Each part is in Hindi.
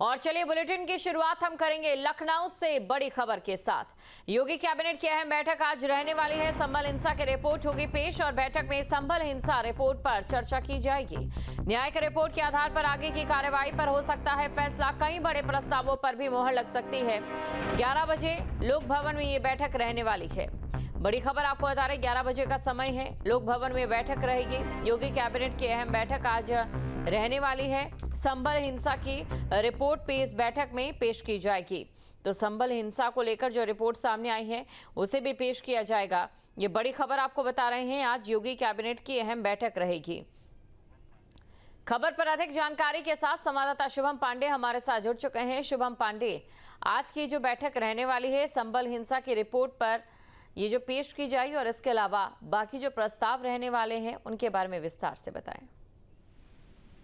और चलिए बुलेटिन की शुरुआत हम करेंगे लखनऊ से बड़ी खबर के साथ। योगी कैबिनेट की अहम बैठक आज रहने वाली है। संभल हिंसा की रिपोर्ट होगी पेश और बैठक में संभल हिंसा रिपोर्ट पर चर्चा की जाएगी। न्यायिक रिपोर्ट के आधार पर आगे की कार्रवाई पर हो सकता है फैसला। कई बड़े प्रस्तावों पर भी मोहर लग सकती है। 11 बजे लोक भवन में ये बैठक रहने वाली है। बड़ी खबर आपको बता रहे 11 बजे का समय है। लोक भवन में बैठक रहेगी। योगी कैबिनेट की अहम बैठक आज रहने वाली है। संभल हिंसा की रिपोर्ट पे इस बैठक में पेश की जाएगी। तो संभल हिंसा को लेकर जो रिपोर्ट सामने आई है उसे भी पेश किया जाएगा। ये बड़ी खबर आपको बता रहे हैं। आज योगी कैबिनेट की अहम बैठक रहेगी। खबर पर अधिक जानकारी के साथ संवाददाता शुभम पांडे हमारे साथ जुड़ चुके हैं। शुभम पांडे, आज की जो बैठक रहने वाली है संभल हिंसा की रिपोर्ट पर ये जो पेश की जाएगी और इसके अलावा बाकी जो प्रस्ताव रहने वाले हैं उनके बारे में विस्तार से बताएं।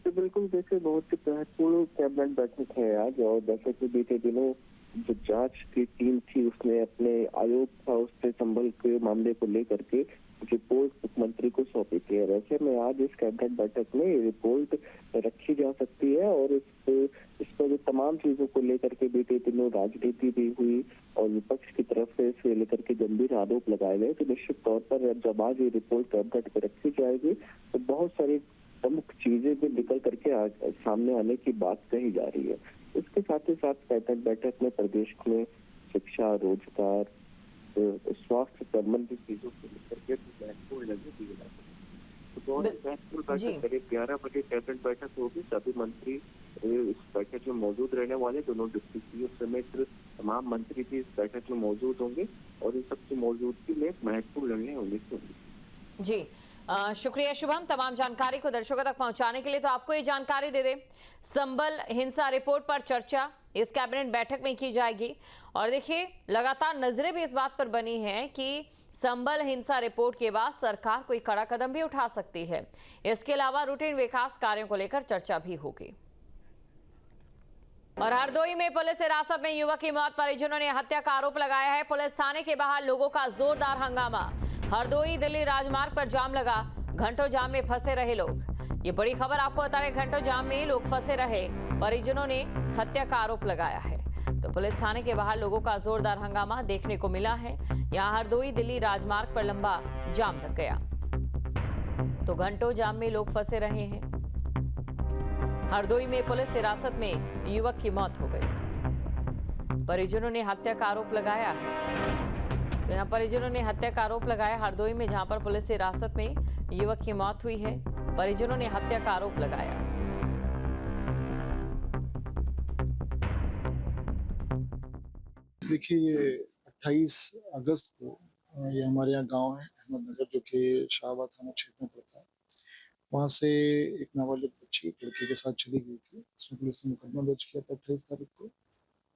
तो बिल्कुल, जैसे बहुत ही महत्वपूर्ण कैबिनेट बैठक है आज। और जैसे कि बीते दिनों जो जांच की टीम थी उसने अपने आयोग था उससे संभल के मामले को लेकर के रिपोर्ट मुख्यमंत्री को सौंपी थी। वैसे में आज इस कैबिनेट बैठक में ये रिपोर्ट रखी जा सकती है और इस पर जो तमाम चीजों को लेकर के बीते दिनों राजनीति भी हुई और विपक्ष की तरफ से इसे लेकर के गंभीर आरोप लगाए गए। तो निश्चित तौर पर जब आज ये रिपोर्ट कैबिनेट में रखी जाएगी तो बहुत सारी प्रमुख चीजें भी निकल करके सामने आने की बात कही जा रही है। इसके साथ ही साथ कैबिनेट बैठक में प्रदेश में शिक्षा, रोजगार, स्वास्थ्य संबंधी चीजों को लेकर के महत्वपूर्ण निर्णय दिए जा सकते हैं। तो बहुत महत्वपूर्ण बैठक करीब 11 बजे कैबिनेट बैठक होगी। सभी मंत्री इस बैठक में मौजूद रहने वाले, दोनों डिप्टी सीएम समेत तमाम मंत्री भी इस बैठक में मौजूद होंगे और इन सबकी मौजूदगी में एक महत्वपूर्ण निर्णय होने से होंगे। जी शुक्रिया शुभम, तमाम जानकारी को दर्शकों तक पहुंचाने के लिए। तो आपको ये जानकारी दे दें, संभल हिंसा रिपोर्ट पर चर्चा इस कैबिनेट बैठक में की जाएगी। और देखिए लगातार नजरें भी इस बात पर बनी हैं कि संभल हिंसा रिपोर्ट के बाद सरकार कोई कड़ा कदम भी उठा सकती है। इसके अलावा रूटीन विकास कार्यों को लेकर चर्चा भी होगी। और हरदोई में पुलिस हिरासत में युवक की मौत, परिजनों ने हत्या का आरोप लगाया है। पुलिस थाने के बाहर लोगों का जोरदार हंगामा। हरदोई दिल्ली राजमार्ग पर जाम लगा, घंटों जाम में फंसे रहे लोग। ये बड़ी खबर आपको बता रहे, घंटों जाम में लोग फंसे रहे, परिजनों ने हत्या का आरोप लगाया है। तो पुलिस थाने के बाहर लोगों का जोरदार हंगामा देखने को मिला है। यहाँ हरदोई दिल्ली राजमार्ग पर लंबा जाम लग गया, तो घंटों जाम में लोग फंसे रहे हैं। हरदोई में पुलिस हिरासत में युवक की मौत हो गई, परिजनों ने हत्या का आरोप लगाया है। तो यहाँ परिजनों ने हत्या का आरोप लगाया हरदोई में, जहां पर पुलिस हिरासत में युवक की मौत हुई है, परिजनों ने हत्या का आरोप लगाया। देखिए, ये 28 अगस्त को ये हमारे यहाँ गांव है अहमदनगर, जो कि शाहबाद थाना क्षेत्र में पड़ता है। वहाँ से एक नाबालिग बच्ची लड़के के साथ चली गई थी। इसमें पुलिस ने मुकदमा दर्ज किया था 28 तारीख को।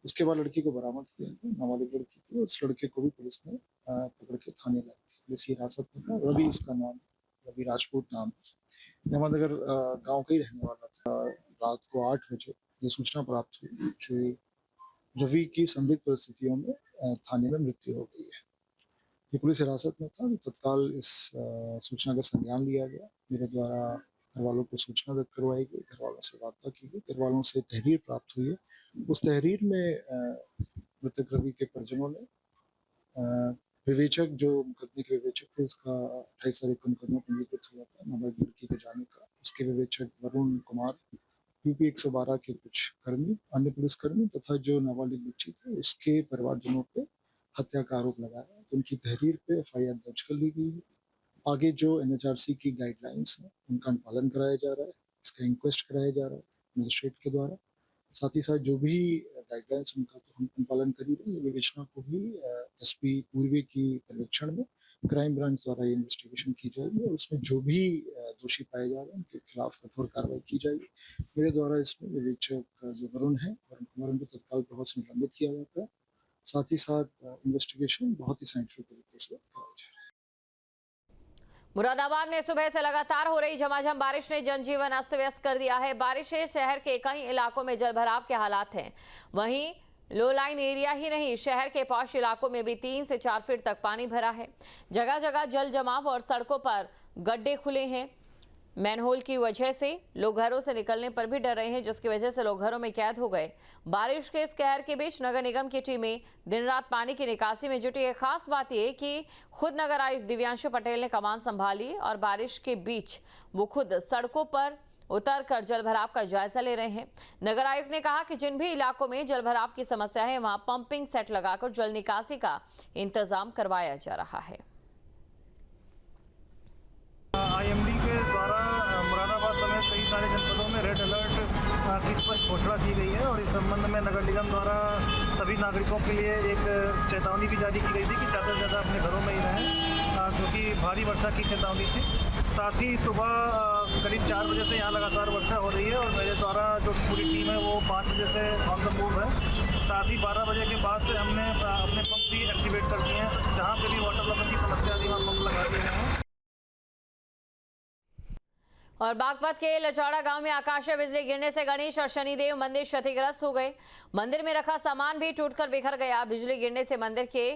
उसके बाद लड़की को बरामद किया था, नाबालिग लड़की थी। उस लड़के को भी पुलिस ने पकड़ के थाने लाई थी। पुलिस की हिरासत में था। रवि इसका नाम, रवि राजपूत नाम है। अहमदनगर गाँव का ही रहने वाला था। रात को 8 बजे ये सूचना प्राप्त हुई कि रवि की संदिग्ध परिस्थितियों में थाने में मृत्यु हो गई है। ये पुलिस हिरासत में था। तत्काल इस सूचना का संज्ञान लिया गया। मेरे द्वारा घर वालों को सूचना दर्ज करवाई गई, घर वालों से वार्ता की गई, घर वालों से तहरीर प्राप्त हुई है। उस तहरीर में मृतक रवि के परिजनों ने विवेचक, जो मुकदमे के विवेचक थे, इसका 28 तारीख को मुकदमा पंजीकृत हुआ था नाबालिग लड़की के जाने का। उसके विवेचक वरुण कुमार, यूपी 112 के कुछ कर्मी, अन्य पुलिस कर्मी तथा जो नाबालिग बच्ची थे उसके परिवारजनों पे हत्या का आरोप लगाया। तो उनकी तहरीर पे FIR दर्ज कर ली गई है। आगे जो NHRC की गाइडलाइंस है उनका पालन कराया जा रहा है। इसका इंक्वेस्ट कराया जा रहा है मजिस्ट्रेट के द्वारा। साथ ही साथ जो भी गाइडलाइंस उनका तो हम पालन कर ही रहे हैं। विवेचना को भी SP पूर्वी की पर्यवेक्षण में क्राइम ब्रांच द्वारा ये इन्वेस्टिगेशन की जाएगी और उसमें जो भी दोषी पाए जा रहे हैं उनके खिलाफ कठोर कार्रवाई की जाएगी। मेरे द्वारा इसमें विवेचक जो वरुण है, वरुण कुमार, उनको तत्काल प्रभाव से निलंबित किया जाता है। साथ ही साथ इन्वेस्टिगेशन बहुत ही साइंटिफिक तरीके से कराया जा रहा है। मुरादाबाद में सुबह से लगातार हो रही झमाझम बारिश ने जनजीवन अस्त व्यस्त कर दिया है। बारिश से शहर के कई इलाकों में जलभराव के हालात हैं। वहीं लो लाइन एरिया ही नहीं, शहर के पॉश इलाकों में भी 3 से 4 फीट तक पानी भरा है। जगह जगह जल जमाव और सड़कों पर गड्ढे खुले हैं। मैनहोल की वजह से लोग घरों से निकलने पर भी डर रहे हैं, जिसकी वजह से लोग घरों में कैद हो गए। बारिश के इस कहर के बीच नगर निगम की टीमें दिन रात पानी की निकासी में जुटी है। खास बात यह कि खुद नगर आयुक्त दिव्यांशु पटेल ने कमान संभाली और बारिश के बीच वो खुद सड़कों पर उतरकर जलभराव का जायजा ले रहे हैं। नगर आयुक्त ने कहा कि जिन भी इलाकों में जलभराव की समस्या है, वहां पंपिंग सेट लगाकर जल निकासी का इंतजाम करवाया जा रहा है। IMD के द्वारा मुरादाबाद समेत कई सारे जनपदों में रेड अलर्ट की स्पष्ट घोषणा की गई है और इस संबंध में नगर निगम द्वारा सभी नागरिकों के लिए एक चेतावनी भी जारी की गई थी कि ज़्यादा से ज़्यादा अपने घरों में ही रहें, जो कि भारी वर्षा की चेतावनी थी। साथ ही सुबह करीब 4 बजे से यहाँ लगातार वर्षा हो रही है और मेरे द्वारा जो पूरी टीम है वो 5 बजे से ऑन द मूव है। साथ ही 12 बजे के बाद से हमने अपने पंप भी एक्टिवेट कर दिए हैं। जहाँ पे भी वाटर लेवल की समस्या थी वहाँ पंप लगा दिए हैं। और बागपत के लचौड़ा गांव में आकाशीय बिजली गिरने से गणेश और शनिदेव मंदिर क्षतिग्रस्त हो गए। मंदिर में रखा सामान भी टूटकर बिखर गया। बिजली गिरने से मंदिर के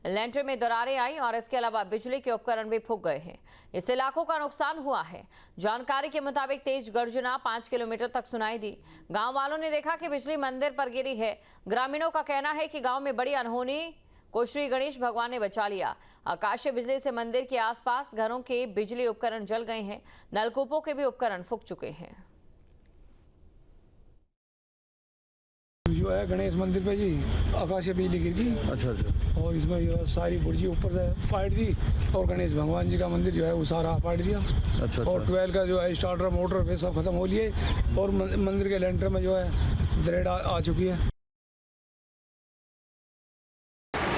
लेंटर में दरारें आई और इसके अलावा बिजली के उपकरण भी फूंक गए हैं। इससे लाखों का नुकसान हुआ है। जानकारी के मुताबिक तेज गर्जना 5 किलोमीटर तक सुनाई दी। गांव वालों ने देखा कि बिजली मंदिर पर गिरी है। ग्रामीणों का कहना है कि गांव में बड़ी अनहोनी को श्री गणेश भगवान ने बचा लिया। आकाशीय बिजली से मंदिर के आसपास घरों के बिजली उपकरण जल गए हैं। नलकूपों के भी उपकरण फूंक चुके हैं। जो है गणेश मंदिर पे जी आकाशीय बिजली गिर गई। अच्छा। और इसमें जो सारी बुर्जी ऊपर से फाड़ दी और गणेश भगवान जी का मंदिर जो है वो सारा फाड़ दिया। अच्छा। और 12 का जो है स्टार्टर मोटर वे सब खत्म हो लिए और मंदिर के लेंटर में जो है दरेड़ आ चुकी है।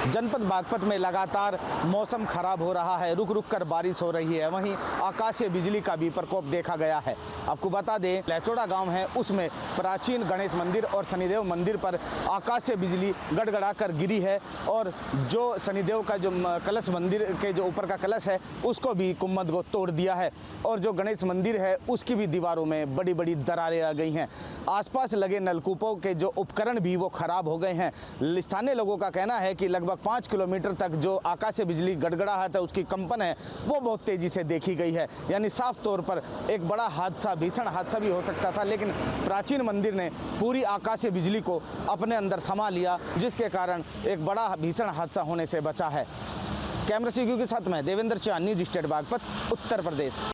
जनपद बागपत में लगातार मौसम खराब हो रहा है, रुक रुक कर बारिश हो रही है। वहीं आकाशीय बिजली का भी प्रकोप देखा गया है। आपको बता दें, लचौड़ा गांव है, उसमें प्राचीन गणेश मंदिर और शनिदेव मंदिर पर आकाशीय बिजली गड़गड़ा कर गिरी है और जो शनिदेव का जो कलश मंदिर के जो ऊपर का कलश है उसको भी कुम्मद को तोड़ दिया है और जो गणेश मंदिर है उसकी भी दीवारों में बड़ी बड़ी दरारें आ गई हैं। आसपास लगे नलकूपों के जो उपकरण भी वो खराब हो गए हैं। स्थानीय लोगों का कहना है कि लगभग 5 किलोमीटर तक जो आकाशीय बिजली गड़गड़ाहट है उसकी कंपन है वो बहुत तेजी से देखी गई है। यानी साफ तौर पर एक बड़ा हादसा, भीषण हादसा भी हो सकता था, लेकिन प्राचीन मंदिर ने पूरी आकाशीय बिजली को अपने अंदर समा लिया, जिसके कारण एक बड़ा भीषण हादसा होने से बचा है। कैमरा सीक्यू के साथ मैं देवेंद्र चान, न्यूज स्टेट बागपत, उत्तर प्रदेश।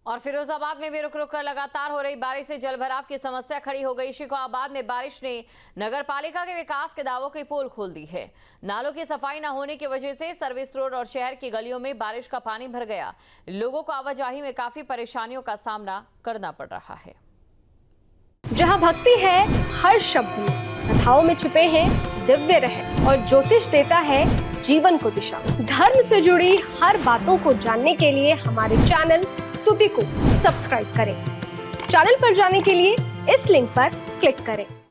और फिरोजाबाद में भी रुक रुक कर लगातार हो रही बारिश से जलभराव की समस्या खड़ी हो गई। शिकोहाबाद में बारिश ने नगर पालिका के विकास के दावों की पोल खोल दी है। नालों की सफाई न होने की वजह से सर्विस रोड और शहर की गलियों में बारिश का पानी भर गया। लोगों को आवाजाही में काफी परेशानियों का सामना करना पड़ रहा है। जहाँ भक्ति है हर शब्द में, कथाओं में छुपे हैं दिव्य रहस्य और ज्योतिष देता है जीवन को दिशा। धर्म से जुड़ी हर बातों को जानने के लिए हमारे चैनल स्तुति को सब्सक्राइब करें। चैनल पर जाने के लिए इस लिंक पर क्लिक करें।